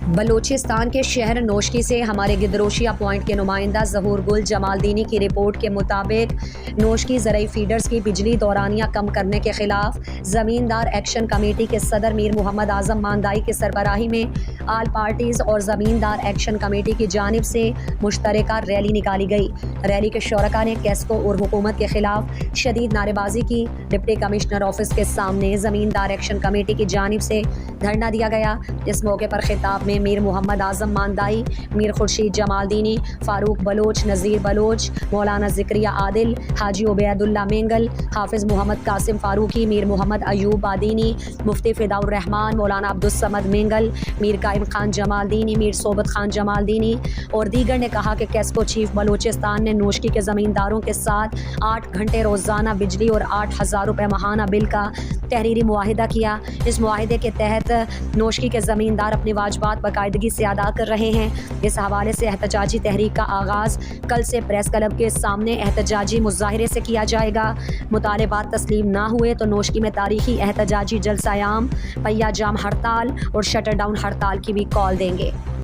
بلوچستان کے شہر نوشکی سے ہمارے گدروشیہ پوائنٹ کے نمائندہ ظہور گل جمالدینی کی رپورٹ کے مطابق نوشکی زرعی فیڈرز کی بجلی دورانیہ کم کرنے کے خلاف زمیندار ایکشن کمیٹی کے صدر میر محمد اعظم ماندائی کی سربراہی میں آل پارٹیز اور زمیندار ایکشن کمیٹی کی جانب سے مشترکہ ریلی نکالی گئی۔ ریلی کے شرکاء نے کیسکو اور حکومت کے خلاف شدید نعرے بازی کی۔ ڈپٹی کمشنر آفس کے سامنے زمیندار ایکشن کمیٹی کی جانب سے دھرنا دیا گیا۔ اس موقع پر خطاب میں میر محمد اعظم ماندائی، میر خورشید جمالدینی، فاروق بلوچ، نذیر بلوچ، مولانا ذکریہ عادل، حاجی عبید اللہ مینگل، حافظ محمد قاسم فاروقی، میر محمد ایوب بادینی، مفتی فداء الرحمان، مولانا عبدالصمد مینگل، میر قائم خان جمالدینی، میر صوبت خان جمالدینی اور دیگر نے کہا کہ کیسکو چیف بلوچستان نے نوشکی کے زمینداروں کے ساتھ 8 گھنٹے روزانہ بجلی اور 8,000 روپے ماہانہ بل کا تحریری معاہدہ کیا۔ اس معاہدے کے تحت نوشکی کے زمیندار اپنی واجبات باقاعدگی سے ادا کر رہے ہیں۔ اس حوالے سے احتجاجی تحریک کا آغاز کل سے پریس کلب کے سامنے احتجاجی مظاہرے سے کیا جائے گا۔ مطالبات تسلیم نہ ہوئے تو نوشکی میں تاریخی احتجاجی جلسہ عام، پہیہ جام ہڑتال اور شٹر ڈاؤن ہڑتال کی بھی کال دیں گے۔